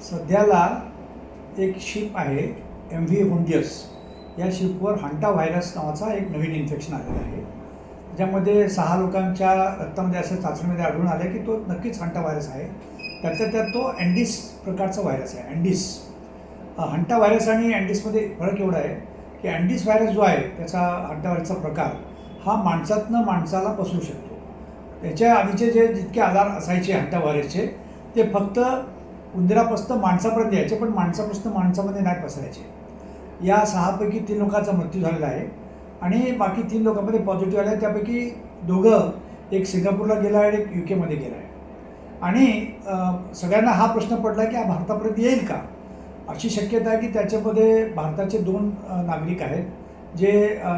सध्याला एक शिप आहे MV होंडियस. या शिपवर हंटा व्हायरस नावाचा एक नवीन इन्फेक्शन आलेला आहे. ज्यामध्ये 6 लोकांच्या रक्तामध्ये असं चाचणीमध्ये आढळून आलं की तो नक्कीच हंटा व्हायरस आहे. त्यातल्या त्यात तो अँडीस प्रकारचा व्हायरस आहे. अँडीस हंटा व्हायरस आणि अँडीसमध्ये फरक एवढा आहे की अँडीस व्हायरस जो आहे त्याचा हंटा व्हायरसचा प्रकार हा माणसातनं माणसाला पसरू शकतो. त्याच्या आधीचे जितके आजार असायचे हंटा व्हायरसचे ते फक्त उंदरापासून माणसापर्यंत यायचे, पण माणसापासून माणसामध्ये नाही पसरायचे. या 6 पैकी 3 लोकांचा मृत्यू झालेला आहे आणि बाकी 3 लोकांमध्ये पॉझिटिव्ह आले. त्यापैकी 2 एक सिंगापूरला गेला आहे आणि एक UK मध्ये गेला आहे. आणि सगळ्यांना हा प्रश्न पडला की हा भारतापर्यंत येईल का. अशी शक्यता आहे की त्याच्यामध्ये भारताचे 2 नागरिक आहेत जे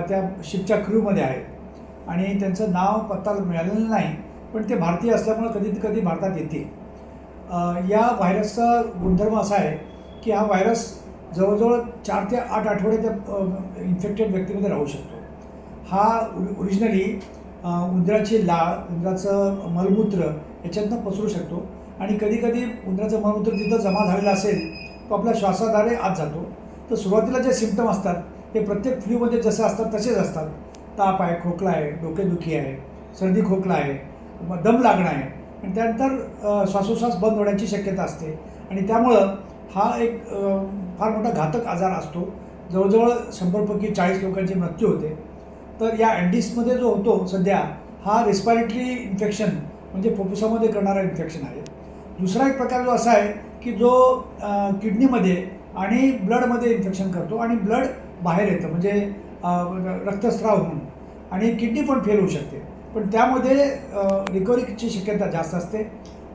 त्या शिपच्या क्रूमध्ये आहेत आणि त्यांचं नाव पत्ता मिळालेलं नाही, पण ते भारतीय असल्यामुळे कधी कधी भारतात येतील. या व्हायरसचा गुणधर्म असा आहे की हा व्हायरस जवळजवळ 4 ते 8 आठवडे त्या इन्फेक्टेड व्यक्तीमध्ये राहू शकतो. हा ओरिजिनली उंदराची लाळ, उंदराचं मलमूत्र याच्यातनं पसरू शकतो आणि कधीकधी उंदराचं मलमूत्र जिथं जमा झालेलं असेल तो आपल्या श्वासाद्वारे आत जातो. तर सुरुवातीला जे सिम्पटम असतात ते प्रत्येक फ्लूमध्ये जसे असतात तसेच असतात. ताप आहे, खोकला आहे, डोकेदुखी आहे, सर्दी खोकला आहे, दम लागणं आहे आणि त्यानंतर श्वासोच्छ्वास बंद होण्याची शक्यता असते. आणि त्यामुळं हा एक फार मोठा घातक आजार असतो. जवळजवळ 100 पैकी 40 लोकांचे मृत्यू होते. तर या अँडीसमध्ये जो होतो सध्या हा रेस्पिरेटरी इन्फेक्शन म्हणजे फुफ्फुसामध्ये करणारा इन्फेक्शन आहे. दुसरा एक प्रकार जो असा आहे की जो किडनीमध्ये आणि ब्लडमध्ये इन्फेक्शन करतो आणि ब्लड बाहेर येतं म्हणजे रक्तस्राव होऊन आणि किडनी पण फेल होऊ शकते. पण त्यामध्ये रिकव्हरीची शक्यता जास्त असते.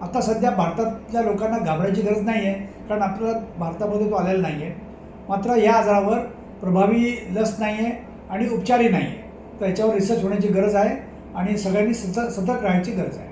आता सध्या भारतातल्या लोकांना घाबरायची गरज नाही आहे, कारण आपल्याला भारतामध्ये तो आलेला नाही आहे. मात्र या आजारावर प्रभावी लस नाही आहे आणि उपचारही नाही आहे. तर याच्यावर रिसर्च होण्याची गरज आहे आणि सगळ्यांनी सतर्क राहायची गरज आहे.